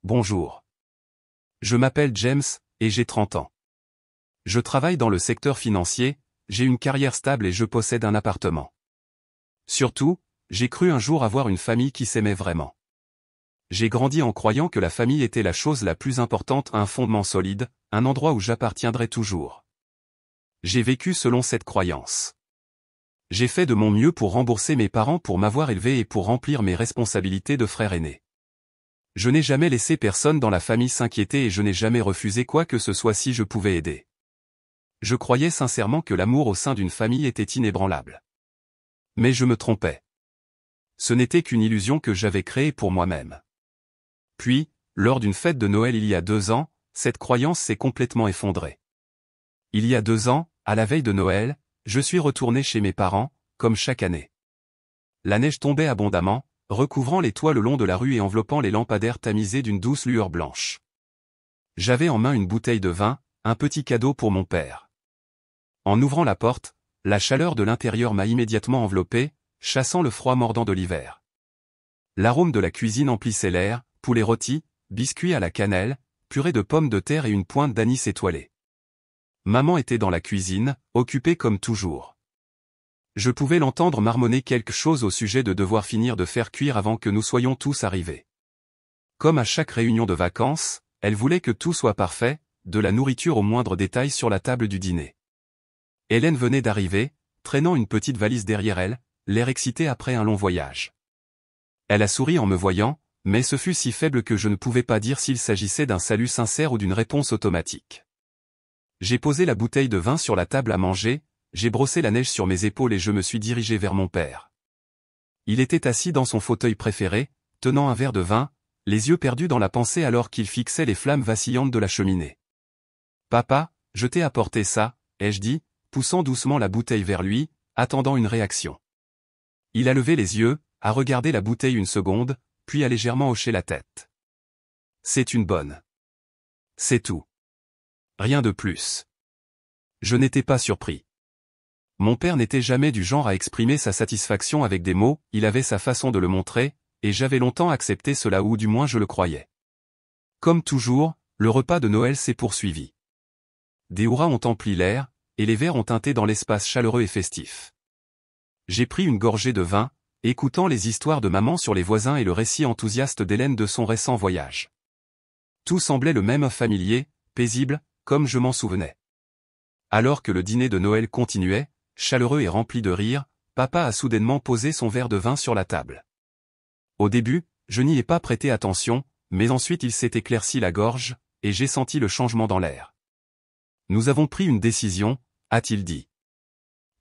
Bonjour. Je m'appelle James, et j'ai 30 ans. Je travaille dans le secteur financier, j'ai une carrière stable et je possède un appartement. Surtout, j'ai cru un jour avoir une famille qui s'aimait vraiment. J'ai grandi en croyant que la famille était la chose la plus importante, un fondement solide, un endroit où j'appartiendrai toujours. J'ai vécu selon cette croyance. J'ai fait de mon mieux pour rembourser mes parents pour m'avoir élevé et pour remplir mes responsabilités de frère aîné. Je n'ai jamais laissé personne dans la famille s'inquiéter et je n'ai jamais refusé quoi que ce soit si je pouvais aider. Je croyais sincèrement que l'amour au sein d'une famille était inébranlable. Mais je me trompais. Ce n'était qu'une illusion que j'avais créée pour moi-même. Puis, lors d'une fête de Noël il y a 2 ans, cette croyance s'est complètement effondrée. Il y a 2 ans, à la veille de Noël, je suis retourné chez mes parents, comme chaque année. La neige tombait abondamment, recouvrant les toits le long de la rue et enveloppant les lampadaires tamisés d'une douce lueur blanche. J'avais en main une bouteille de vin, un petit cadeau pour mon père. En ouvrant la porte, la chaleur de l'intérieur m'a immédiatement enveloppé, chassant le froid mordant de l'hiver. L'arôme de la cuisine emplissait l'air, poulet rôti, biscuits à la cannelle, purée de pommes de terre et une pointe d'anis étoilée. Maman était dans la cuisine, occupée comme toujours. Je pouvais l'entendre marmonner quelque chose au sujet de devoir finir de faire cuire avant que nous soyons tous arrivés. Comme à chaque réunion de vacances, elle voulait que tout soit parfait, de la nourriture au moindre détail sur la table du dîner. Hélène venait d'arriver, traînant une petite valise derrière elle, l'air excité après un long voyage. Elle a souri en me voyant, mais ce fut si faible que je ne pouvais pas dire s'il s'agissait d'un salut sincère ou d'une réponse automatique. J'ai posé la bouteille de vin sur la table à manger, j'ai brossé la neige sur mes épaules et je me suis dirigé vers mon père. Il était assis dans son fauteuil préféré, tenant un verre de vin, les yeux perdus dans la pensée alors qu'il fixait les flammes vacillantes de la cheminée. « Papa, je t'ai apporté ça », ai-je dit, poussant doucement la bouteille vers lui, attendant une réaction. Il a levé les yeux, a regardé la bouteille une seconde, puis a légèrement hoché la tête. « C'est une bonne. » C'est tout. Rien de plus. Je n'étais pas surpris. Mon père n'était jamais du genre à exprimer sa satisfaction avec des mots, il avait sa façon de le montrer, et j'avais longtemps accepté cela ou du moins je le croyais. Comme toujours, le repas de Noël s'est poursuivi. Des hurrahs ont empli l'air, et les verres ont teinté dans l'espace chaleureux et festif. J'ai pris une gorgée de vin, écoutant les histoires de maman sur les voisins et le récit enthousiaste d'Hélène de son récent voyage. Tout semblait le même familier, paisible, comme je m'en souvenais. Alors que le dîner de Noël continuait, chaleureux et rempli de rire, papa a soudainement posé son verre de vin sur la table. Au début, je n'y ai pas prêté attention, mais ensuite il s'est éclairci la gorge, et j'ai senti le changement dans l'air. Nous avons pris une décision, a-t-il dit.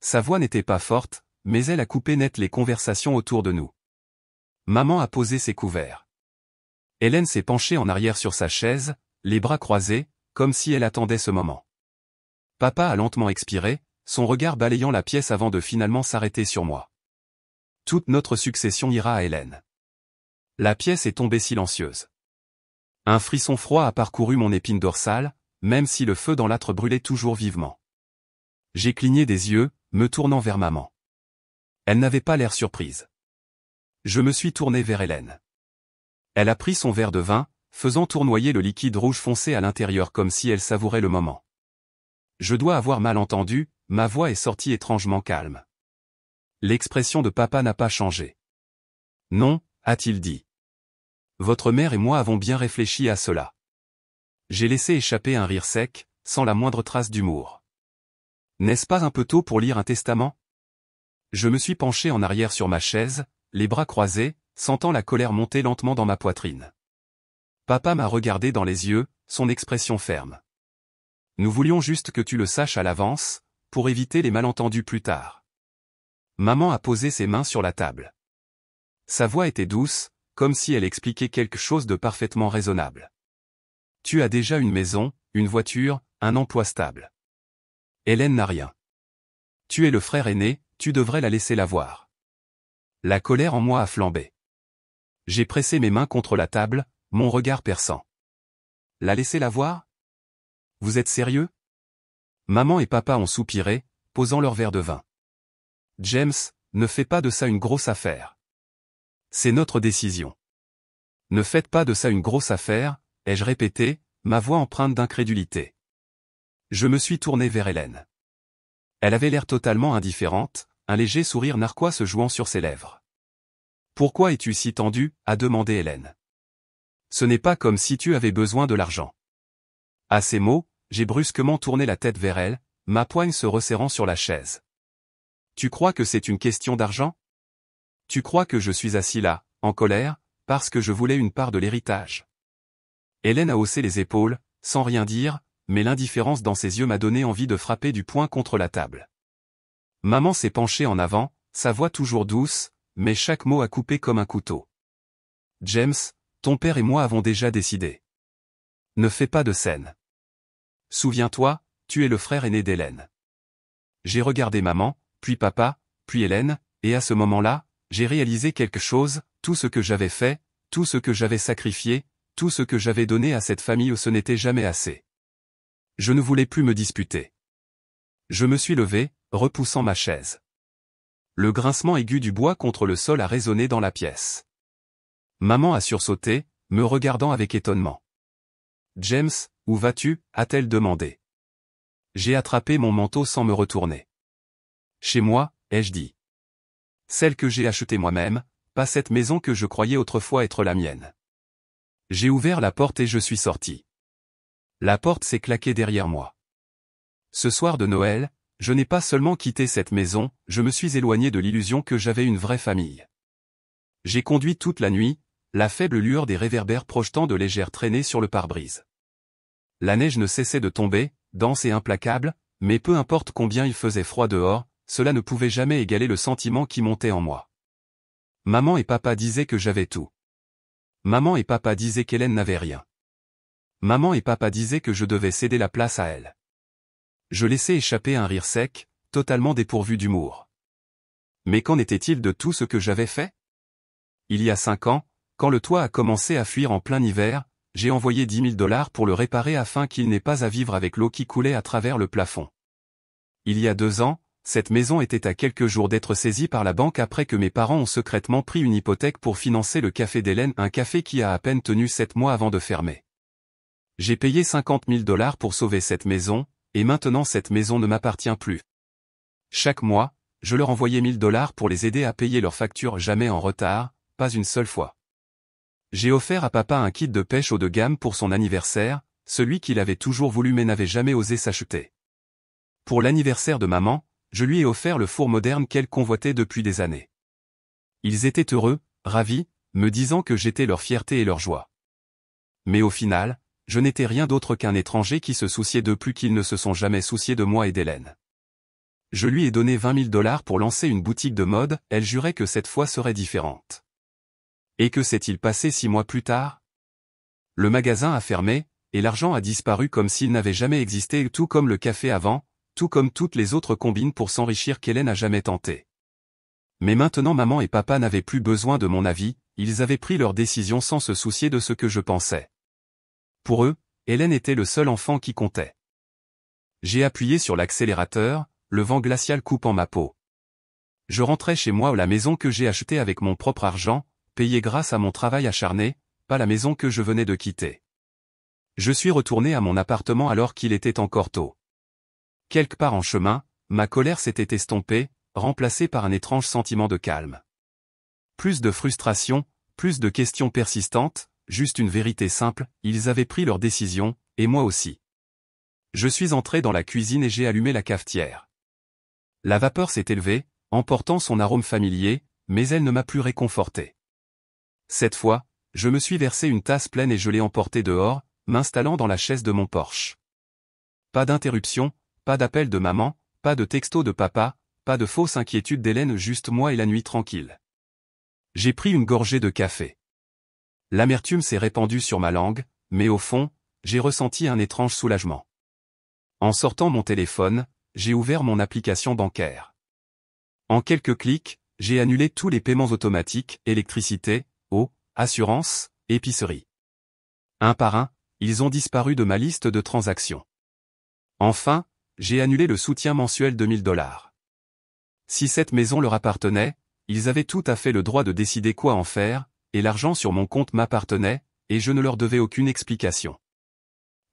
Sa voix n'était pas forte, mais elle a coupé net les conversations autour de nous. Maman a posé ses couverts. Hélène s'est penchée en arrière sur sa chaise, les bras croisés, comme si elle attendait ce moment. Papa a lentement expiré, son regard balayant la pièce avant de finalement s'arrêter sur moi. Toute notre succession ira à Hélène. La pièce est tombée silencieuse. Un frisson froid a parcouru mon épine dorsale, même si le feu dans l'âtre brûlait toujours vivement. J'ai cligné des yeux, me tournant vers maman. Elle n'avait pas l'air surprise. Je me suis tourné vers Hélène. Elle a pris son verre de vin, faisant tournoyer le liquide rouge foncé à l'intérieur comme si elle savourait le moment. Je dois avoir mal entendu, ma voix est sortie étrangement calme. L'expression de papa n'a pas changé. Non, a-t-il dit. Votre mère et moi avons bien réfléchi à cela. J'ai laissé échapper un rire sec, sans la moindre trace d'humour. N'est-ce pas un peu tôt pour lire un testament? Je me suis penché en arrière sur ma chaise, les bras croisés, sentant la colère monter lentement dans ma poitrine. Papa m'a regardé dans les yeux, son expression ferme. Nous voulions juste que tu le saches à l'avance, pour éviter les malentendus plus tard. Maman a posé ses mains sur la table. Sa voix était douce, comme si elle expliquait quelque chose de parfaitement raisonnable. Tu as déjà une maison, une voiture, un emploi stable. Hélène n'a rien. Tu es le frère aîné, tu devrais la laisser l'avoir. La colère en moi a flambé. J'ai pressé mes mains contre la table, mon regard perçant. La laisser l'avoir? Vous êtes sérieux? Maman et papa ont soupiré, posant leur verre de vin. James, ne fais pas de ça une grosse affaire. C'est notre décision. Ne faites pas de ça une grosse affaire, ai-je répété, ma voix empreinte d'incrédulité. Je me suis tourné vers Hélène. Elle avait l'air totalement indifférente, un léger sourire narquois se jouant sur ses lèvres. « Pourquoi es-tu si tendue » a demandé Hélène. « Ce n'est pas comme si tu avais besoin de l'argent. » À ces mots, j'ai brusquement tourné la tête vers elle, ma poigne se resserrant sur la chaise. « Tu crois que c'est une question d'argent ? Tu crois que je suis assis là, en colère, parce que je voulais une part de l'héritage ?» Hélène a haussé les épaules, sans rien dire, mais l'indifférence dans ses yeux m'a donné envie de frapper du poing contre la table. Maman s'est penchée en avant, sa voix toujours douce, mais chaque mot a coupé comme un couteau. « James, ton père et moi avons déjà décidé. Ne fais pas de scène. Souviens-toi, tu es le frère aîné d'Hélène. » J'ai regardé maman, puis papa, puis Hélène, et à ce moment-là, j'ai réalisé quelque chose, tout ce que j'avais fait, tout ce que j'avais sacrifié, tout ce que j'avais donné à cette famille où ce n'était jamais assez. Je ne voulais plus me disputer. Je me suis levé, repoussant ma chaise. Le grincement aigu du bois contre le sol a résonné dans la pièce. Maman a sursauté, me regardant avec étonnement. « James, où vas-tu » a-t-elle demandé. J'ai attrapé mon manteau sans me retourner. « Chez moi » ai-je dit. « Celle que j'ai achetée moi-même, pas cette maison que je croyais autrefois être la mienne. » J'ai ouvert la porte et je suis sorti. La porte s'est claquée derrière moi. Ce soir de Noël, je n'ai pas seulement quitté cette maison, je me suis éloigné de l'illusion que j'avais une vraie famille. J'ai conduit toute la nuit, la faible lueur des réverbères projetant de légères traînées sur le pare-brise. La neige ne cessait de tomber, dense et implacable, mais peu importe combien il faisait froid dehors, cela ne pouvait jamais égaler le sentiment qui montait en moi. Maman et papa disaient que j'avais tout. Maman et papa disaient qu'Hélène n'avait rien. Maman et papa disaient que je devais céder la place à elle. Je laissais échapper un rire sec, totalement dépourvu d'humour. Mais qu'en était-il de tout ce que j'avais fait ? Il y a 5 ans, quand le toit a commencé à fuir en plein hiver, j'ai envoyé $10 000 pour le réparer afin qu'il n'ait pas à vivre avec l'eau qui coulait à travers le plafond. Il y a 2 ans, cette maison était à quelques jours d'être saisie par la banque après que mes parents ont secrètement pris une hypothèque pour financer le café d'Hélène, un café qui a à peine tenu 7 mois avant de fermer. J'ai payé $50 000 pour sauver cette maison, et maintenant cette maison ne m'appartient plus. Chaque mois, je leur envoyais $1000 pour les aider à payer leurs factures, jamais en retard, pas une seule fois. J'ai offert à papa un kit de pêche haut de gamme pour son anniversaire, celui qu'il avait toujours voulu mais n'avait jamais osé s'acheter. Pour l'anniversaire de maman, je lui ai offert le four moderne qu'elle convoitait depuis des années. Ils étaient heureux, ravis, me disant que j'étais leur fierté et leur joie. Mais au final, je n'étais rien d'autre qu'un étranger qui se souciait d'eux plus qu'ils ne se sont jamais souciés de moi et d'Hélène. Je lui ai donné $20 000 pour lancer une boutique de mode, elle jurait que cette fois serait différente. Et que s'est-il passé 6 mois plus tard ? Le magasin a fermé, et l'argent a disparu comme s'il n'avait jamais existé, tout comme le café avant, tout comme toutes les autres combines pour s'enrichir qu'Hélène n'a jamais tenté. Mais maintenant maman et papa n'avaient plus besoin de mon avis, ils avaient pris leur décision sans se soucier de ce que je pensais. Pour eux, Hélène était le seul enfant qui comptait. J'ai appuyé sur l'accélérateur, le vent glacial coupant ma peau. Je rentrais chez moi à la maison que j'ai achetée avec mon propre argent, payée grâce à mon travail acharné, pas la maison que je venais de quitter. Je suis retourné à mon appartement alors qu'il était encore tôt. Quelque part en chemin, ma colère s'était estompée, remplacée par un étrange sentiment de calme. Plus de frustration, plus de questions persistantes, juste une vérité simple, ils avaient pris leur décision, et moi aussi. Je suis entré dans la cuisine et j'ai allumé la cafetière. La vapeur s'est élevée, emportant son arôme familier, mais elle ne m'a plus réconforté. Cette fois, je me suis versé une tasse pleine et je l'ai emportée dehors, m'installant dans la chaise de mon Porsche. Pas d'interruption, pas d'appel de maman, pas de texto de papa, pas de fausse inquiétude d'Hélène, juste moi et la nuit tranquille. J'ai pris une gorgée de café. L'amertume s'est répandue sur ma langue, mais au fond, j'ai ressenti un étrange soulagement. En sortant mon téléphone, j'ai ouvert mon application bancaire. En quelques clics, j'ai annulé tous les paiements automatiques, électricité, eau, assurance, épicerie. Un par un, ils ont disparu de ma liste de transactions. Enfin, j'ai annulé le soutien mensuel de $1000. Si cette maison leur appartenait, ils avaient tout à fait le droit de décider quoi en faire, et l'argent sur mon compte m'appartenait, et je ne leur devais aucune explication.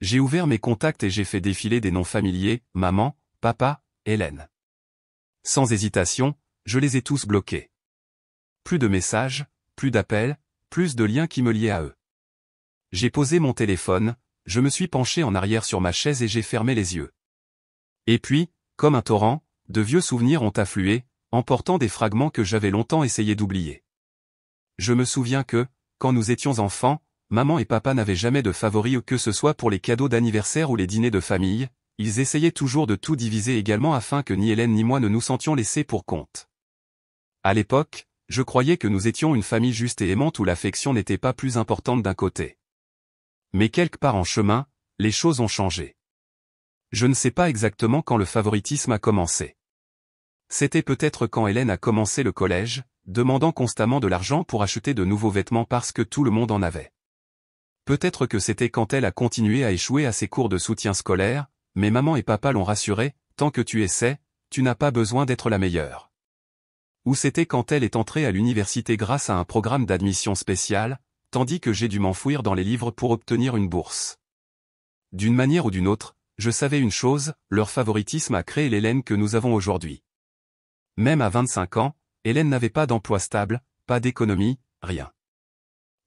J'ai ouvert mes contacts et j'ai fait défiler des noms familiers, maman, papa, Hélène. Sans hésitation, je les ai tous bloqués. Plus de messages, plus d'appels, plus de liens qui me liaient à eux. J'ai posé mon téléphone, je me suis penché en arrière sur ma chaise et j'ai fermé les yeux. Et puis, comme un torrent, de vieux souvenirs ont afflué, emportant des fragments que j'avais longtemps essayé d'oublier. Je me souviens que, quand nous étions enfants, maman et papa n'avaient jamais de favoris que ce soit pour les cadeaux d'anniversaire ou les dîners de famille, ils essayaient toujours de tout diviser également afin que ni Hélène ni moi ne nous sentions laissés pour compte. À l'époque, je croyais que nous étions une famille juste et aimante où l'affection n'était pas plus importante d'un côté. Mais quelque part en chemin, les choses ont changé. Je ne sais pas exactement quand le favoritisme a commencé. C'était peut-être quand Hélène a commencé le collège, demandant constamment de l'argent pour acheter de nouveaux vêtements parce que tout le monde en avait. Peut-être que c'était quand elle a continué à échouer à ses cours de soutien scolaire, mais maman et papa l'ont rassurée, tant que tu essaies, tu n'as pas besoin d'être la meilleure. Ou c'était quand elle est entrée à l'université grâce à un programme d'admission spécial, tandis que j'ai dû m'enfouir dans les livres pour obtenir une bourse. D'une manière ou d'une autre, je savais une chose, leur favoritisme a créé l'Hélène que nous avons aujourd'hui. Même à 25 ans, Hélène n'avait pas d'emploi stable, pas d'économie, rien.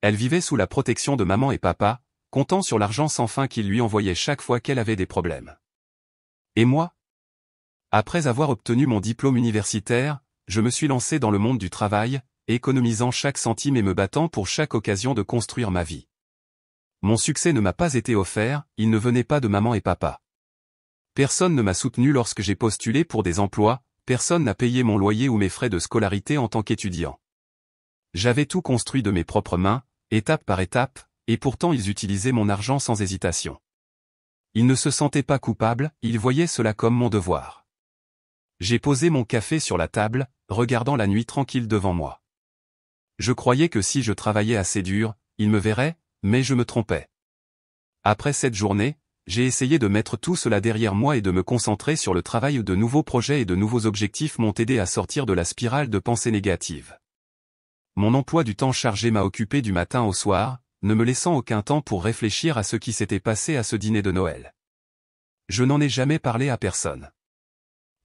Elle vivait sous la protection de maman et papa, comptant sur l'argent sans fin qu'ils lui envoyaient chaque fois qu'elle avait des problèmes. Et moi? Après avoir obtenu mon diplôme universitaire, je me suis lancé dans le monde du travail, économisant chaque centime et me battant pour chaque occasion de construire ma vie. Mon succès ne m'a pas été offert, il ne venait pas de maman et papa. Personne ne m'a soutenu lorsque j'ai postulé pour des emplois, personne n'a payé mon loyer ou mes frais de scolarité en tant qu'étudiant. J'avais tout construit de mes propres mains, étape par étape, et pourtant ils utilisaient mon argent sans hésitation. Ils ne se sentaient pas coupables, ils voyaient cela comme mon devoir. J'ai posé mon café sur la table, regardant la nuit tranquille devant moi. Je croyais que si je travaillais assez dur, ils me verraient, mais je me trompais. Après cette journée, j'ai essayé de mettre tout cela derrière moi et de me concentrer sur le travail où de nouveaux projets et de nouveaux objectifs m'ont aidé à sortir de la spirale de pensées négatives. Mon emploi du temps chargé m'a occupé du matin au soir, ne me laissant aucun temps pour réfléchir à ce qui s'était passé à ce dîner de Noël. Je n'en ai jamais parlé à personne.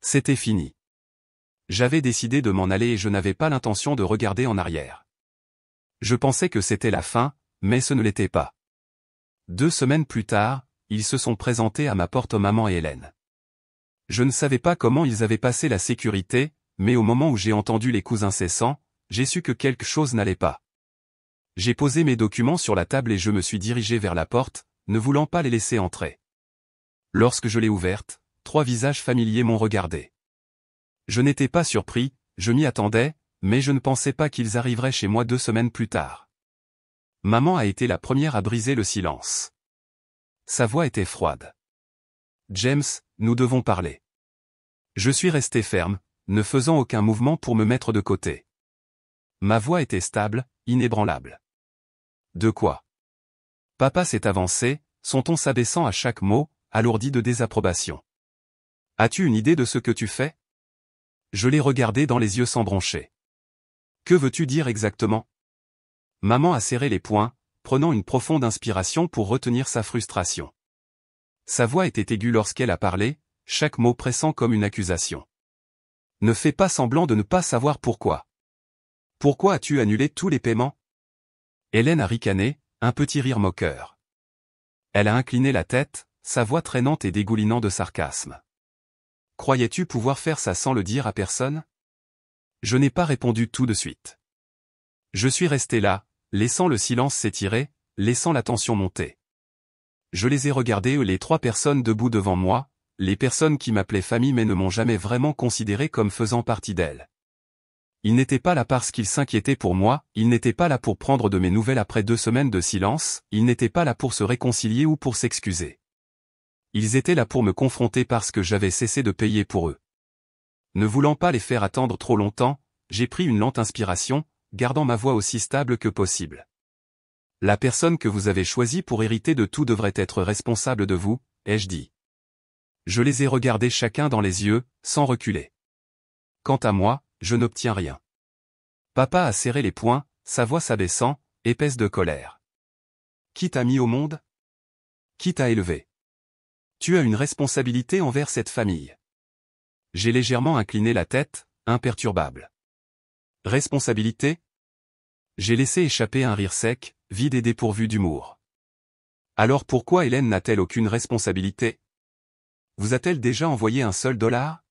C'était fini. J'avais décidé de m'en aller et je n'avais pas l'intention de regarder en arrière. Je pensais que c'était la fin, mais ce ne l'était pas. 2 semaines plus tard, ils se sont présentés à ma porte maman et Hélène. Je ne savais pas comment ils avaient passé la sécurité, mais au moment où j'ai entendu les coups incessants, j'ai su que quelque chose n'allait pas. J'ai posé mes documents sur la table et je me suis dirigé vers la porte, ne voulant pas les laisser entrer. Lorsque je l'ai ouverte, 3 visages familiers m'ont regardé. Je n'étais pas surpris, je m'y attendais, mais je ne pensais pas qu'ils arriveraient chez moi 2 semaines plus tard. Maman a été la première à briser le silence. Sa voix était froide. « James, nous devons parler. » Je suis resté ferme, ne faisant aucun mouvement pour me mettre de côté. Ma voix était stable, inébranlable. « De quoi ? » Papa s'est avancé, son ton s'abaissant à chaque mot, alourdi de désapprobation. « As-tu une idée de ce que tu fais ? » Je l'ai regardé dans les yeux sans broncher. « Que veux-tu dire exactement ? » Maman a serré les poings, prenant une profonde inspiration pour retenir sa frustration. Sa voix était aiguë lorsqu'elle a parlé, chaque mot pressant comme une accusation. « Ne fais pas semblant de ne pas savoir pourquoi. Pourquoi as-tu annulé tous les paiements ? » Hélène a ricané, un petit rire moqueur. Elle a incliné la tête, sa voix traînante et dégoulinant de sarcasme. « Croyais-tu pouvoir faire ça sans le dire à personne ? » Je n'ai pas répondu tout de suite. Je suis resté là, laissant le silence s'étirer, laissant la tension monter. Je les ai regardés les 3 personnes debout devant moi, les personnes qui m'appelaient famille mais ne m'ont jamais vraiment considéré comme faisant partie d'elles. Ils n'étaient pas là parce qu'ils s'inquiétaient pour moi, ils n'étaient pas là pour prendre de mes nouvelles après 2 semaines de silence, ils n'étaient pas là pour se réconcilier ou pour s'excuser. Ils étaient là pour me confronter parce que j'avais cessé de payer pour eux. Ne voulant pas les faire attendre trop longtemps, j'ai pris une lente inspiration, gardant ma voix aussi stable que possible. La personne que vous avez choisie pour hériter de tout devrait être responsable de vous, ai-je dit. Je les ai regardés chacun dans les yeux, sans reculer. Quant à moi, je n'obtiens rien. Papa a serré les poings, sa voix s'abaissant, épaisse de colère. Qui t'a mis au monde? Qui t'a élevé? Tu as une responsabilité envers cette famille. J'ai légèrement incliné la tête, imperturbable. Responsabilité? J'ai laissé échapper un rire sec, vide et dépourvu d'humour. Alors pourquoi Hélène n'a-t-elle aucune responsabilité? Vous a-t-elle déjà envoyé un seul dollar?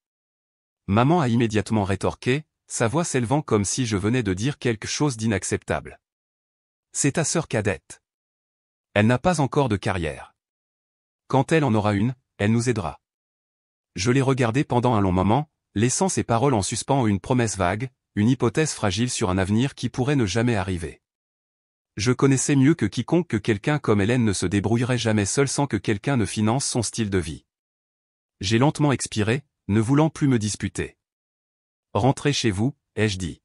Maman a immédiatement rétorqué, sa voix s'élevant comme si je venais de dire quelque chose d'inacceptable. C'est ta sœur cadette. Elle n'a pas encore de carrière. Quand elle en aura une, elle nous aidera. Je l'ai regardé pendant un long moment, laissant ses paroles en suspens une promesse vague, une hypothèse fragile sur un avenir qui pourrait ne jamais arriver. Je connaissais mieux que quiconque que quelqu'un comme Hélène ne se débrouillerait jamais seule sans que quelqu'un ne finance son style de vie. J'ai lentement expiré, ne voulant plus me disputer. Rentrez chez vous, ai-je dit.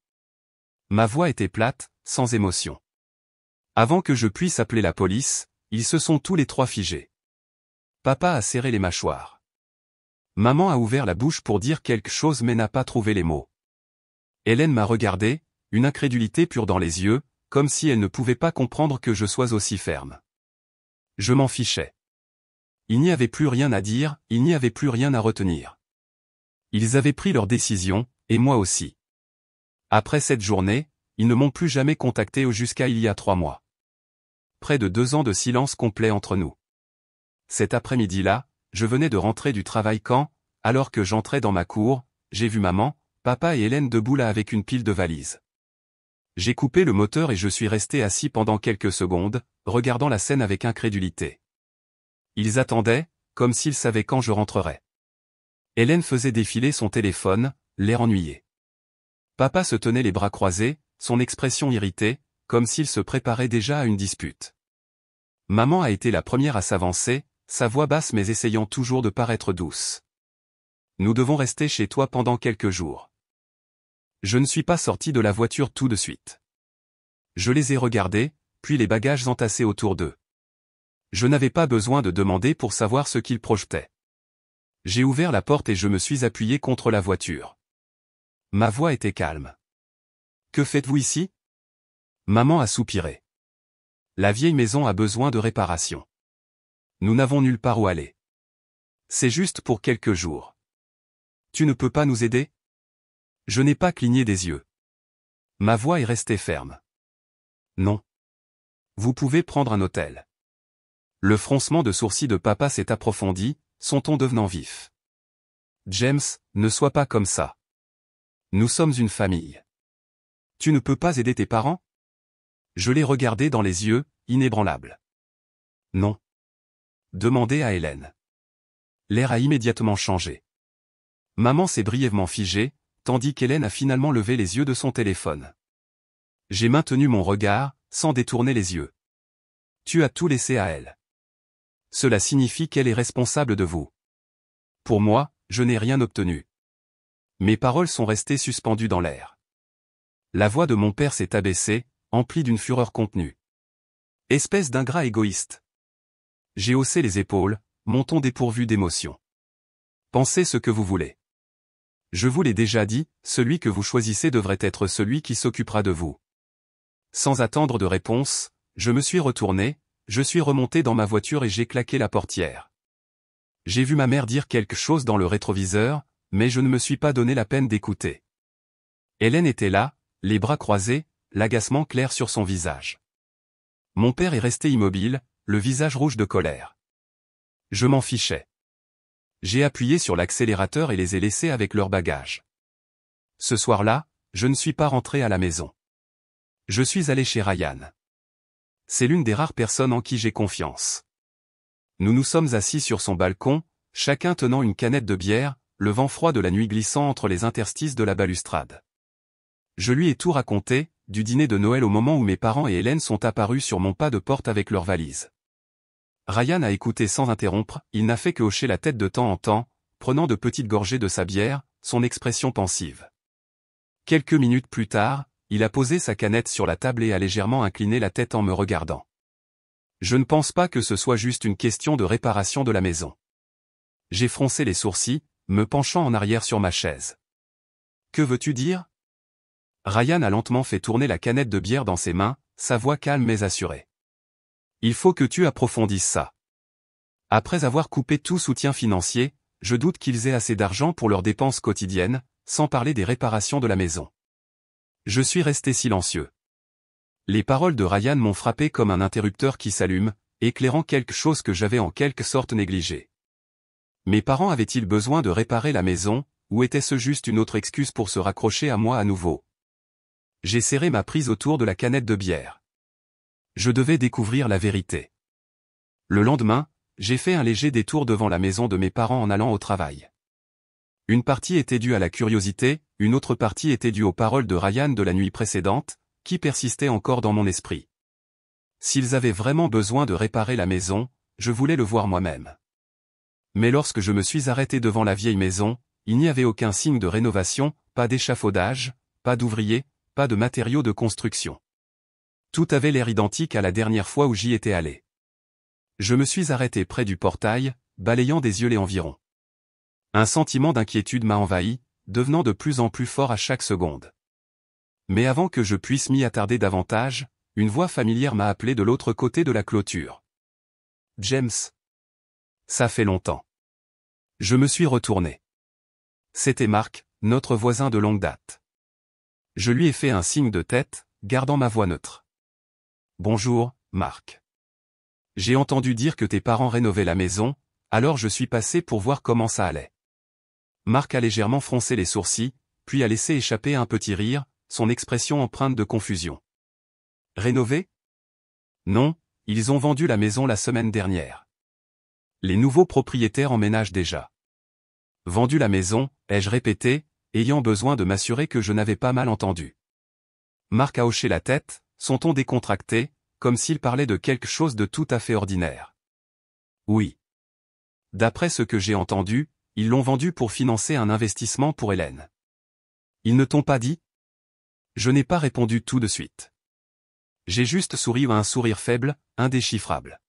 Ma voix était plate, sans émotion. Avant que je puisse appeler la police, ils se sont tous les trois figés. Papa a serré les mâchoires. Maman a ouvert la bouche pour dire quelque chose mais n'a pas trouvé les mots. Hélène m'a regardé, une incrédulité pure dans les yeux, comme si elle ne pouvait pas comprendre que je sois aussi ferme. Je m'en fichais. Il n'y avait plus rien à dire, il n'y avait plus rien à retenir. Ils avaient pris leur décision, et moi aussi. Après cette journée, ils ne m'ont plus jamais contacté jusqu'à il y a 3 mois. Près de 2 ans de silence complet entre nous. Cet après-midi-là, je venais de rentrer du travail quand, alors que j'entrais dans ma cour, j'ai vu maman, papa et Hélène debout là avec une pile de valises. J'ai coupé le moteur et je suis resté assis pendant quelques secondes, regardant la scène avec incrédulité. Ils attendaient, comme s'ils savaient quand je rentrerais. Hélène faisait défiler son téléphone, l'air ennuyé. Papa se tenait les bras croisés, son expression irritée, comme s'il se préparait déjà à une dispute. Maman a été la première à s'avancer, sa voix basse mais essayant toujours de paraître douce. Nous devons rester chez toi pendant quelques jours. Je ne suis pas sorti de la voiture tout de suite. Je les ai regardés, puis les bagages entassés autour d'eux. Je n'avais pas besoin de demander pour savoir ce qu'ils projetaient. J'ai ouvert la porte et je me suis appuyé contre la voiture. Ma voix était calme. Que faites-vous ici? Maman a soupiré. La vieille maison a besoin de réparation. Nous n'avons nulle part où aller. C'est juste pour quelques jours. Tu ne peux pas nous aider? Je n'ai pas cligné des yeux. Ma voix est restée ferme. Non. Vous pouvez prendre un hôtel. Le froncement de sourcils de papa s'est approfondi, son ton devenant vif. James, ne sois pas comme ça. Nous sommes une famille. Tu ne peux pas aider tes parents? Je l'ai regardé dans les yeux, inébranlable. Non. Demandez à Hélène. L'air a immédiatement changé. Maman s'est brièvement figée, tandis qu'Hélène a finalement levé les yeux de son téléphone. J'ai maintenu mon regard, sans détourner les yeux. Tu as tout laissé à elle. Cela signifie qu'elle est responsable de vous. Pour moi, je n'ai rien obtenu. Mes paroles sont restées suspendues dans l'air. La voix de mon père s'est abaissée, emplie d'une fureur contenue. Espèce d'ingrat égoïste. J'ai haussé les épaules, mon ton dépourvu d'émotion. Pensez ce que vous voulez. Je vous l'ai déjà dit, celui que vous choisissez devrait être celui qui s'occupera de vous. Sans attendre de réponse, je me suis retourné, je suis remonté dans ma voiture et j'ai claqué la portière. J'ai vu ma mère dire quelque chose dans le rétroviseur, mais je ne me suis pas donné la peine d'écouter. Hélène était là, les bras croisés, l'agacement clair sur son visage. Mon père est resté immobile, le visage rouge de colère. Je m'en fichais. J'ai appuyé sur l'accélérateur et les ai laissés avec leurs bagages. Ce soir-là, je ne suis pas rentré à la maison. Je suis allé chez Ryan. C'est l'une des rares personnes en qui j'ai confiance. Nous nous sommes assis sur son balcon, chacun tenant une canette de bière, le vent froid de la nuit glissant entre les interstices de la balustrade. Je lui ai tout raconté, du dîner de Noël au moment où mes parents et Hélène sont apparus sur mon pas de porte avec leurs valises. Ryan a écouté sans interrompre, il n'a fait que hocher la tête de temps en temps, prenant de petites gorgées de sa bière, son expression pensive. Quelques minutes plus tard, il a posé sa canette sur la table et a légèrement incliné la tête en me regardant. Je ne pense pas que ce soit juste une question de réparation de la maison. J'ai froncé les sourcils, me penchant en arrière sur ma chaise. Que veux-tu dire? Ryan a lentement fait tourner la canette de bière dans ses mains, sa voix calme mais assurée. Il faut que tu approfondisses ça. Après avoir coupé tout soutien financier, je doute qu'ils aient assez d'argent pour leurs dépenses quotidiennes, sans parler des réparations de la maison. Je suis resté silencieux. Les paroles de Ryan m'ont frappé comme un interrupteur qui s'allume, éclairant quelque chose que j'avais en quelque sorte négligé. Mes parents avaient-ils besoin de réparer la maison, ou était-ce juste une autre excuse pour se raccrocher à moi à nouveau? J'ai serré ma prise autour de la canette de bière. Je devais découvrir la vérité. Le lendemain, j'ai fait un léger détour devant la maison de mes parents en allant au travail. Une partie était due à la curiosité, une autre partie était due aux paroles de Ryan de la nuit précédente, qui persistaient encore dans mon esprit. S'ils avaient vraiment besoin de réparer la maison, je voulais le voir moi-même. Mais lorsque je me suis arrêté devant la vieille maison, il n'y avait aucun signe de rénovation, pas d'échafaudage, pas d'ouvriers, pas de matériaux de construction. Tout avait l'air identique à la dernière fois où j'y étais allé. Je me suis arrêté près du portail, balayant des yeux les environs. Un sentiment d'inquiétude m'a envahi, devenant de plus en plus fort à chaque seconde. Mais avant que je puisse m'y attarder davantage, une voix familière m'a appelé de l'autre côté de la clôture. « James. » Ça fait longtemps. Je me suis retourné. C'était Mark, notre voisin de longue date. Je lui ai fait un signe de tête, gardant ma voix neutre. « Bonjour, Mark. J'ai entendu dire que tes parents rénovaient la maison, alors je suis passé pour voir comment ça allait. » Mark a légèrement froncé les sourcils, puis a laissé échapper un petit rire, son expression empreinte de confusion. « Rénover ? Non, ils ont vendu la maison la semaine dernière. Les nouveaux propriétaires emménagent déjà. » Vendu la maison, ai-je répété, ayant besoin de m'assurer que je n'avais pas mal entendu. Mark a hoché la tête, son ton décontracté, comme s'il parlait de quelque chose de tout à fait ordinaire. Oui. D'après ce que j'ai entendu, ils l'ont vendu pour financer un investissement pour Hélène. Ils ne t'ont pas dit ? Je n'ai pas répondu tout de suite. J'ai juste souri à un sourire faible, indéchiffrable.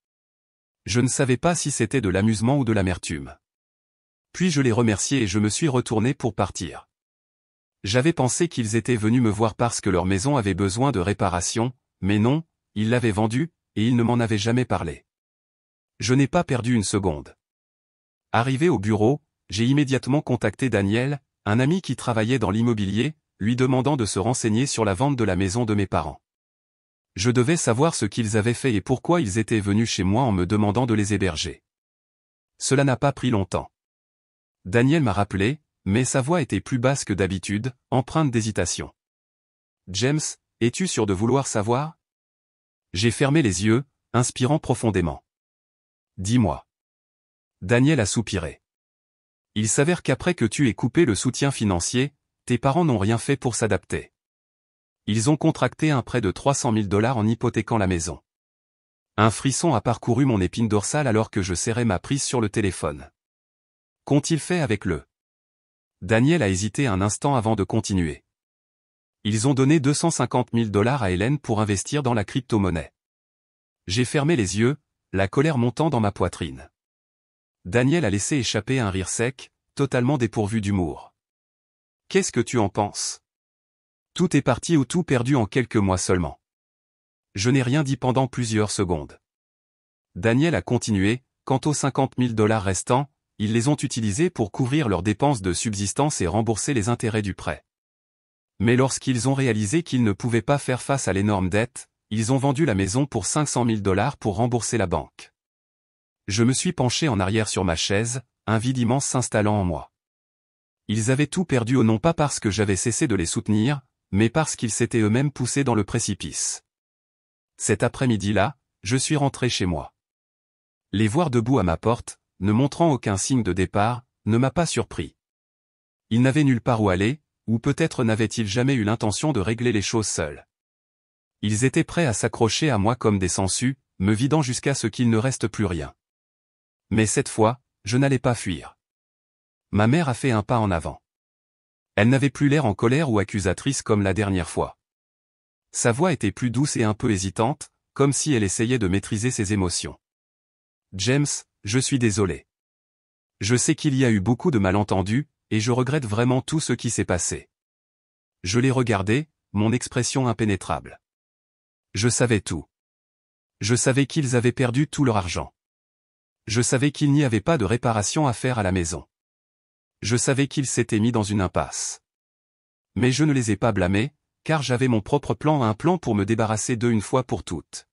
Je ne savais pas si c'était de l'amusement ou de l'amertume. Puis je les remerciai et je me suis retourné pour partir. J'avais pensé qu'ils étaient venus me voir parce que leur maison avait besoin de réparation, mais non, ils l'avaient vendue, et ils ne m'en avaient jamais parlé. Je n'ai pas perdu une seconde. Arrivé au bureau, j'ai immédiatement contacté Daniel, un ami qui travaillait dans l'immobilier, lui demandant de se renseigner sur la vente de la maison de mes parents. Je devais savoir ce qu'ils avaient fait et pourquoi ils étaient venus chez moi en me demandant de les héberger. Cela n'a pas pris longtemps. Daniel m'a rappelé, mais sa voix était plus basse que d'habitude, empreinte d'hésitation. « James, es-tu sûr de vouloir savoir ? » J'ai fermé les yeux, inspirant profondément. « Dis-moi. » Daniel a soupiré. « Il s'avère qu'après que tu aies coupé le soutien financier, tes parents n'ont rien fait pour s'adapter. Ils ont contracté un prêt de 300 000 $ en hypothéquant la maison. » Un frisson a parcouru mon épine dorsale alors que je serrais ma prise sur le téléphone. Qu'ont-ils fait avec le ? Daniel a hésité un instant avant de continuer. Ils ont donné 250 000 $ à Hélène pour investir dans la crypto-monnaie. J'ai fermé les yeux, la colère montant dans ma poitrine. Daniel a laissé échapper un rire sec, totalement dépourvu d'humour. Qu'est-ce que tu en penses ? Tout est parti ou tout perdu en quelques mois seulement. Je n'ai rien dit pendant plusieurs secondes. Daniel a continué, quant aux 50 000 $ restants, ils les ont utilisés pour couvrir leurs dépenses de subsistance et rembourser les intérêts du prêt. Mais lorsqu'ils ont réalisé qu'ils ne pouvaient pas faire face à l'énorme dette, ils ont vendu la maison pour 500 000 $ pour rembourser la banque. Je me suis penché en arrière sur ma chaise, un vide immense s'installant en moi. Ils avaient tout perdu non pas parce que j'avais cessé de les soutenir, mais parce qu'ils s'étaient eux-mêmes poussés dans le précipice. Cet après-midi-là, je suis rentré chez moi. Les voir debout à ma porte, ne montrant aucun signe de départ, ne m'a pas surpris. Ils n'avaient nulle part où aller, ou peut-être n'avaient-ils jamais eu l'intention de régler les choses seuls. Ils étaient prêts à s'accrocher à moi comme des sangsues, me vidant jusqu'à ce qu'il ne reste plus rien. Mais cette fois, je n'allais pas fuir. Ma mère a fait un pas en avant. Elle n'avait plus l'air en colère ou accusatrice comme la dernière fois. Sa voix était plus douce et un peu hésitante, comme si elle essayait de maîtriser ses émotions. « James, je suis désolé. Je sais qu'il y a eu beaucoup de malentendus, et je regrette vraiment tout ce qui s'est passé. » Je l'ai regardé, mon expression impénétrable. Je savais tout. Je savais qu'ils avaient perdu tout leur argent. Je savais qu'il n'y avait pas de réparation à faire à la maison. Je savais qu'ils s'étaient mis dans une impasse. Mais je ne les ai pas blâmés, car j'avais mon propre plan, un plan pour me débarrasser d'eux une fois pour toutes.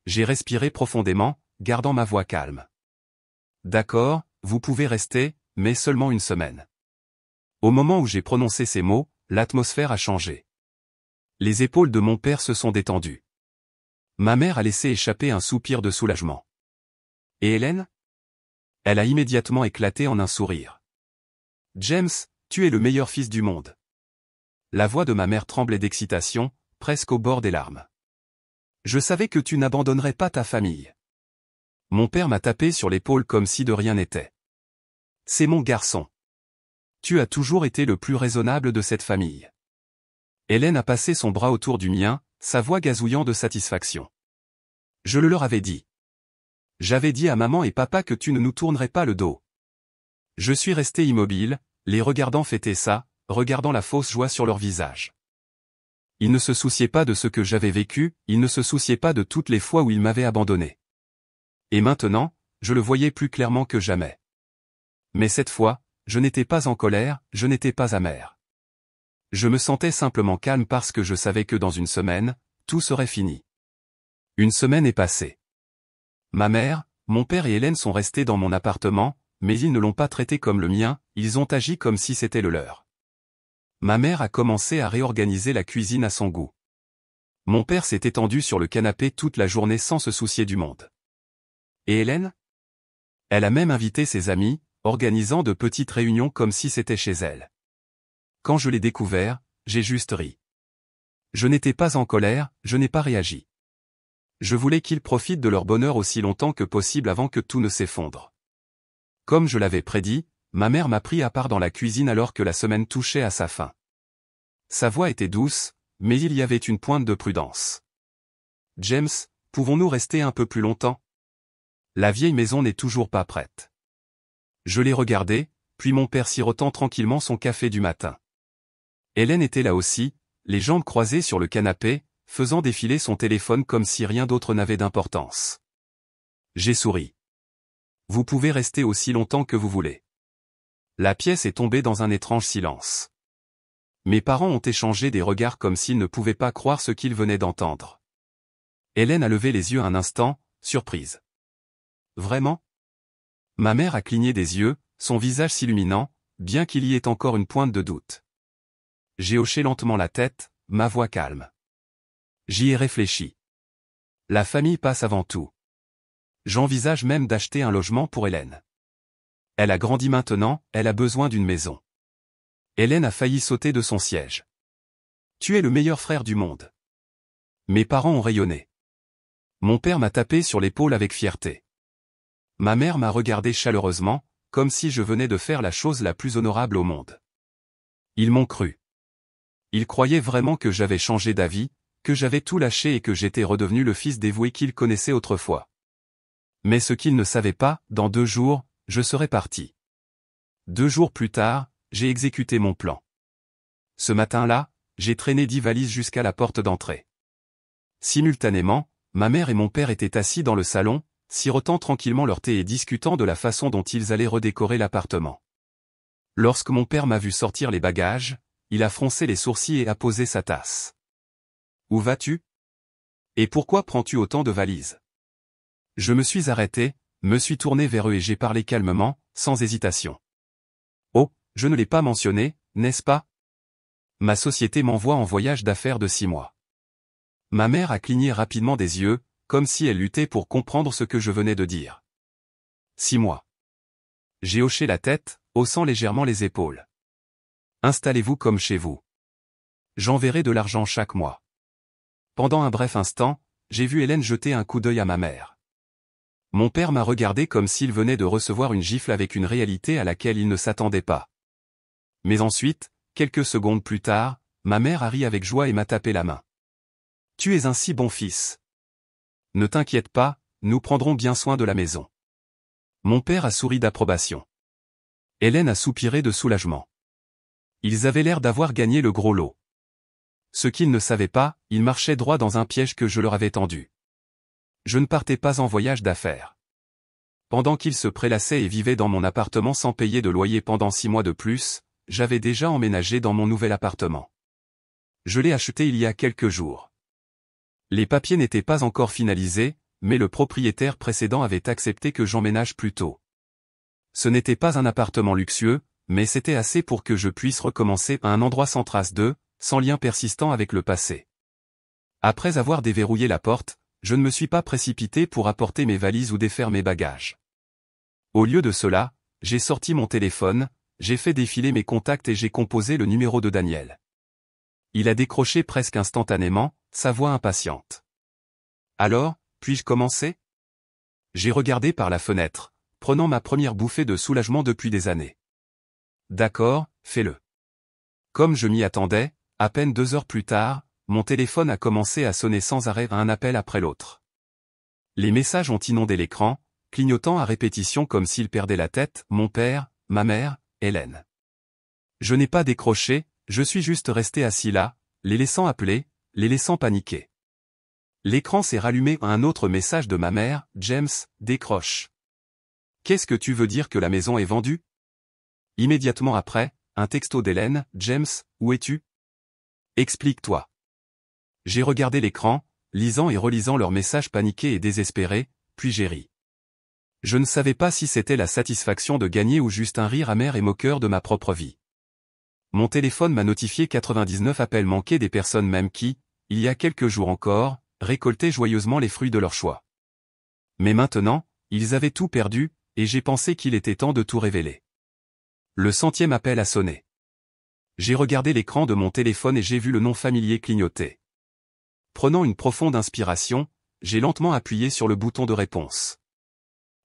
J'ai respiré profondément, gardant ma voix calme. D'accord, vous pouvez rester, mais seulement une semaine. Au moment où j'ai prononcé ces mots, l'atmosphère a changé. Les épaules de mon père se sont détendues. Ma mère a laissé échapper un soupir de soulagement. Et Hélène? Elle a immédiatement éclaté en un sourire. James, tu es le meilleur fils du monde. La voix de ma mère tremblait d'excitation, presque au bord des larmes. Je savais que tu n'abandonnerais pas ta famille. Mon père m'a tapé sur l'épaule comme si de rien n'était. C'est mon garçon. Tu as toujours été le plus raisonnable de cette famille. Hélène a passé son bras autour du mien, sa voix gazouillant de satisfaction. Je le leur avais dit. J'avais dit à maman et papa que tu ne nous tournerais pas le dos. Je suis resté immobile, les regardant fêter ça, regardant la fausse joie sur leur visage. Ils ne se souciaient pas de ce que j'avais vécu, ils ne se souciaient pas de toutes les fois où ils m'avaient abandonné. Et maintenant, je le voyais plus clairement que jamais. Mais cette fois, je n'étais pas en colère, je n'étais pas amer. Je me sentais simplement calme parce que je savais que dans une semaine, tout serait fini. Une semaine est passée. Ma mère, mon père et Hélène sont restés dans mon appartement, mais ils ne l'ont pas traité comme le mien, ils ont agi comme si c'était le leur. Ma mère a commencé à réorganiser la cuisine à son goût. Mon père s'est étendu sur le canapé toute la journée sans se soucier du monde. Et Hélène? Elle a même invité ses amis, organisant de petites réunions comme si c'était chez elle. Quand je l'ai découvert, j'ai juste ri. Je n'étais pas en colère, je n'ai pas réagi. Je voulais qu'ils profitent de leur bonheur aussi longtemps que possible avant que tout ne s'effondre. Comme je l'avais prédit, ma mère m'a pris à part dans la cuisine alors que la semaine touchait à sa fin. Sa voix était douce, mais il y avait une pointe de prudence. James, pouvons-nous rester un peu plus longtemps? La vieille maison n'est toujours pas prête. Je l'ai regardé, puis mon père sirotant tranquillement son café du matin. Hélène était là aussi, les jambes croisées sur le canapé, faisant défiler son téléphone comme si rien d'autre n'avait d'importance. J'ai souri. Vous pouvez rester aussi longtemps que vous voulez. La pièce est tombée dans un étrange silence. Mes parents ont échangé des regards comme s'ils ne pouvaient pas croire ce qu'ils venaient d'entendre. Hélène a levé les yeux un instant, surprise. Vraiment? Ma mère a cligné des yeux, son visage s'illuminant, bien qu'il y ait encore une pointe de doute. J'ai hoché lentement la tête, ma voix calme. J'y ai réfléchi. La famille passe avant tout. J'envisage même d'acheter un logement pour Hélène. Elle a grandi maintenant, elle a besoin d'une maison. Hélène a failli sauter de son siège. Tu es le meilleur frère du monde. Mes parents ont rayonné. Mon père m'a tapé sur l'épaule avec fierté. Ma mère m'a regardé chaleureusement, comme si je venais de faire la chose la plus honorable au monde. Ils m'ont cru. Ils croyaient vraiment que j'avais changé d'avis, que j'avais tout lâché et que j'étais redevenu le fils dévoué qu'ils connaissaient autrefois. Mais ce qu'ils ne savaient pas, dans 2 jours, je serais parti. 2 jours plus tard, j'ai exécuté mon plan. Ce matin-là, j'ai traîné 10 valises jusqu'à la porte d'entrée. Simultanément, ma mère et mon père étaient assis dans le salon, sirotant tranquillement leur thé et discutant de la façon dont ils allaient redécorer l'appartement. Lorsque mon père m'a vu sortir les bagages, il a froncé les sourcils et a posé sa tasse. Où vas-tu? Et pourquoi prends-tu autant de valises? Je me suis arrêté, me suis tourné vers eux et j'ai parlé calmement, sans hésitation. Oh, je ne l'ai pas mentionné, n'est-ce pas? Ma société m'envoie en voyage d'affaires de 6 mois. Ma mère a cligné rapidement des yeux, comme si elle luttait pour comprendre ce que je venais de dire. 6 mois. J'ai hoché la tête, haussant légèrement les épaules. Installez-vous comme chez vous. J'enverrai de l'argent chaque mois. Pendant un bref instant, j'ai vu Hélène jeter un coup d'œil à ma mère. Mon père m'a regardé comme s'il venait de recevoir une gifle avec une réalité à laquelle il ne s'attendait pas. Mais ensuite, quelques secondes plus tard, ma mère a ri avec joie et m'a tapé la main. Tu es un si bon fils. Ne t'inquiète pas, nous prendrons bien soin de la maison. Mon père a souri d'approbation. Hélène a soupiré de soulagement. Ils avaient l'air d'avoir gagné le gros lot. Ce qu'ils ne savaient pas, ils marchaient droit dans un piège que je leur avais tendu. Je ne partais pas en voyage d'affaires. Pendant qu'ils se prélassaient et vivaient dans mon appartement sans payer de loyer pendant 6 mois de plus, j'avais déjà emménagé dans mon nouvel appartement. Je l'ai acheté il y a quelques jours. Les papiers n'étaient pas encore finalisés, mais le propriétaire précédent avait accepté que j'emménage plus tôt. Ce n'était pas un appartement luxueux, mais c'était assez pour que je puisse recommencer à un endroit sans trace sans lien persistant avec le passé. Après avoir déverrouillé la porte, je ne me suis pas précipité pour apporter mes valises ou défaire mes bagages. Au lieu de cela, j'ai sorti mon téléphone, j'ai fait défiler mes contacts et j'ai composé le numéro de Daniel. Il a décroché presque instantanément, sa voix impatiente. « Alors, puis-je commencer ?» J'ai regardé par la fenêtre, prenant ma première bouffée de soulagement depuis des années. « D'accord, fais-le. » Comme je m'y attendais, à peine 2 heures plus tard, mon téléphone a commencé à sonner sans arrêt un appel après l'autre. Les messages ont inondé l'écran, clignotant à répétition comme s'ils perdaient la tête, mon père, ma mère, Hélène. Je n'ai pas décroché, je suis juste resté assis là, les laissant appeler, les laissant paniquer. L'écran s'est rallumé à un autre message de ma mère, James, décroche. Qu'est-ce que tu veux dire que la maison est vendue? Immédiatement après, un texto d'Hélène, James, où es-tu? Explique-toi. J'ai regardé l'écran, lisant et relisant leurs messages paniqués et désespérés, puis j'ai ri. Je ne savais pas si c'était la satisfaction de gagner ou juste un rire amer et moqueur de ma propre vie. Mon téléphone m'a notifié 99 appels manqués des personnes même qui, il y a quelques jours encore, récoltaient joyeusement les fruits de leur choix. Mais maintenant, ils avaient tout perdu, et j'ai pensé qu'il était temps de tout révéler. Le 100e appel a sonné. J'ai regardé l'écran de mon téléphone et j'ai vu le nom familier clignoter. Prenant une profonde inspiration, j'ai lentement appuyé sur le bouton de réponse.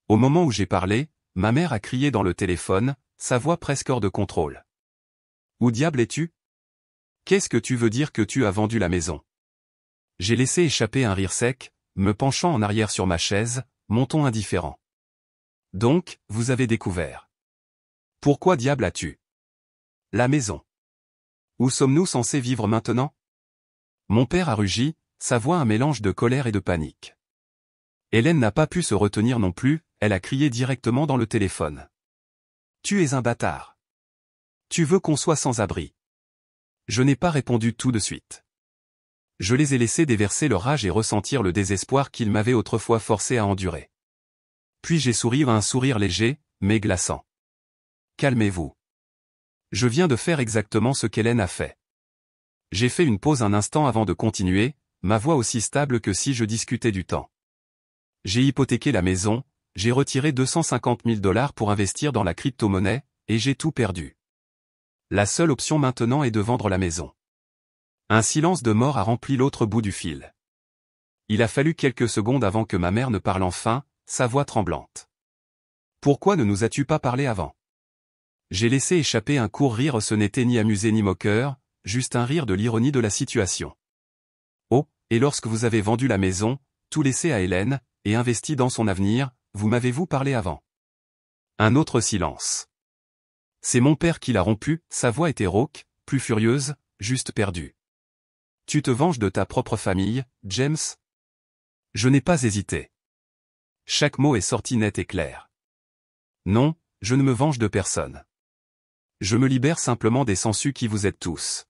Au moment où j'ai parlé, ma mère a crié dans le téléphone, sa voix presque hors de contrôle. « Où diable es-tu? Qu'est-ce que tu veux dire que tu as vendu la maison ?» J'ai laissé échapper un rire sec, me penchant en arrière sur ma chaise, mon ton indifférent. « Donc, vous avez découvert. Pourquoi diable as-tu la maison? Où sommes-nous censés vivre maintenant? » Mon père a rugi, sa voix un mélange de colère et de panique. Hélène n'a pas pu se retenir non plus, elle a crié directement dans le téléphone. « Tu es un bâtard. Tu veux qu'on soit sans abri. » Je n'ai pas répondu tout de suite. Je les ai laissés déverser leur rage et ressentir le désespoir qu'ils m'avaient autrefois forcé à endurer. Puis j'ai souri à un sourire léger, mais glaçant. « Calmez-vous. Je viens de faire exactement ce qu'Hélène a fait. » J'ai fait une pause un instant avant de continuer, ma voix aussi stable que si je discutais du temps. J'ai hypothéqué la maison, j'ai retiré 250 000 $ pour investir dans la crypto-monnaie, et j'ai tout perdu. La seule option maintenant est de vendre la maison. Un silence de mort a rempli l'autre bout du fil. Il a fallu quelques secondes avant que ma mère ne parle enfin, sa voix tremblante. « Pourquoi ne nous as-tu pas parlé avant ?» J'ai laissé échapper un court rire, ce n'était ni amusé ni moqueur, juste un rire de l'ironie de la situation. « Oh, et lorsque vous avez vendu la maison, tout laissé à Hélène, et investi dans son avenir, vous m'avez-vous parlé avant ?» Un autre silence. « C'est mon père qui l'a rompu », sa voix était rauque, plus furieuse, juste perdue. « Tu te venges de ta propre famille, James ?» Je n'ai pas hésité. Chaque mot est sorti net et clair. « Non, je ne me venge de personne. Je me libère simplement des sangsues qui vous êtes tous. »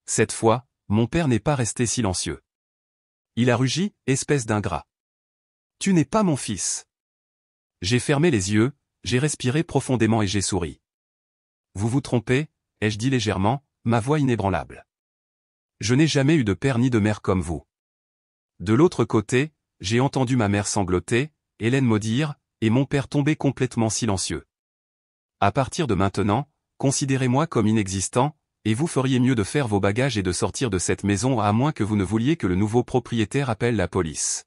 Cette fois, mon père n'est pas resté silencieux. Il a rugi, espèce d'ingrat. « Tu n'es pas mon fils. » J'ai fermé les yeux, j'ai respiré profondément et j'ai souri. « Vous vous trompez, » ai-je dit légèrement, ma voix inébranlable. « Je n'ai jamais eu de père ni de mère comme vous. » De l'autre côté, j'ai entendu ma mère sangloter, Hélène maudire, et mon père tomber complètement silencieux. « À partir de maintenant, considérez-moi comme inexistant, et vous feriez mieux de faire vos bagages et de sortir de cette maison à moins que vous ne vouliez que le nouveau propriétaire appelle la police. »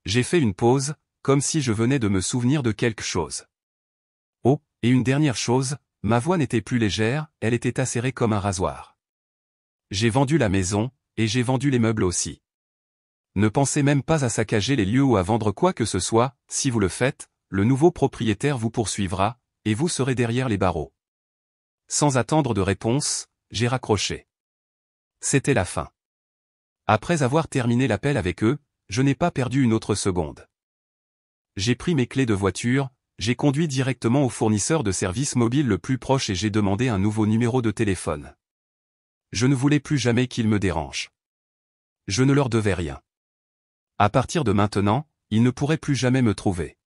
J'ai fait une pause, comme si je venais de me souvenir de quelque chose. Oh, et une dernière chose, ma voix n'était plus légère, elle était acérée comme un rasoir. J'ai vendu la maison, et j'ai vendu les meubles aussi. Ne pensez même pas à saccager les lieux ou à vendre quoi que ce soit, si vous le faites, le nouveau propriétaire vous poursuivra, et vous serez derrière les barreaux. Sans attendre de réponse, j'ai raccroché. C'était la fin. Après avoir terminé l'appel avec eux, je n'ai pas perdu une autre seconde. J'ai pris mes clés de voiture, j'ai conduit directement au fournisseur de services mobiles le plus proche et j'ai demandé un nouveau numéro de téléphone. Je ne voulais plus jamais qu'ils me dérangent. Je ne leur devais rien. À partir de maintenant, ils ne pourraient plus jamais me trouver.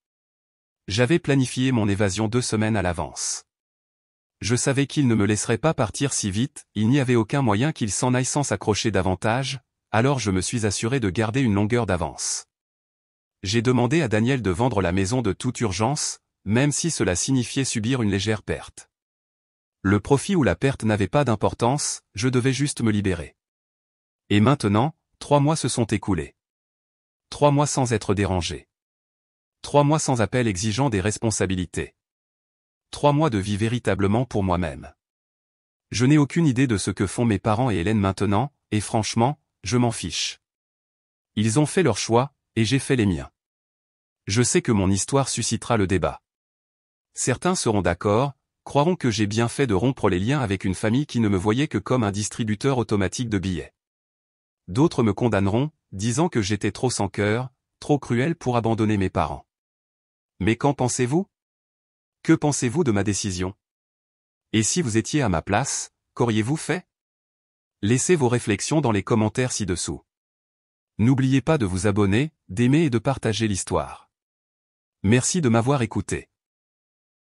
J'avais planifié mon évasion 2 semaines à l'avance. Je savais qu'ils ne me laisseraient pas partir si vite, il n'y avait aucun moyen qu'ils s'en aillent sans s'accrocher davantage, alors je me suis assuré de garder une longueur d'avance. J'ai demandé à Daniel de vendre la maison de toute urgence, même si cela signifiait subir une légère perte. Le profit ou la perte n'avait pas d'importance, je devais juste me libérer. Et maintenant, 3 mois se sont écoulés. 3 mois sans être dérangé. 3 mois sans appel exigeant des responsabilités. 3 mois de vie véritablement pour moi-même. Je n'ai aucune idée de ce que font mes parents et Hélène maintenant, et franchement, je m'en fiche. Ils ont fait leur choix, et j'ai fait les miens. Je sais que mon histoire suscitera le débat. Certains seront d'accord, croiront que j'ai bien fait de rompre les liens avec une famille qui ne me voyait que comme un distributeur automatique de billets. D'autres me condamneront, disant que j'étais trop sans cœur, trop cruel pour abandonner mes parents. Mais qu'en pensez-vous? Que pensez-vous de ma décision? Et si vous étiez à ma place, qu'auriez-vous fait? Laissez vos réflexions dans les commentaires ci-dessous. N'oubliez pas de vous abonner, d'aimer et de partager l'histoire. Merci de m'avoir écouté.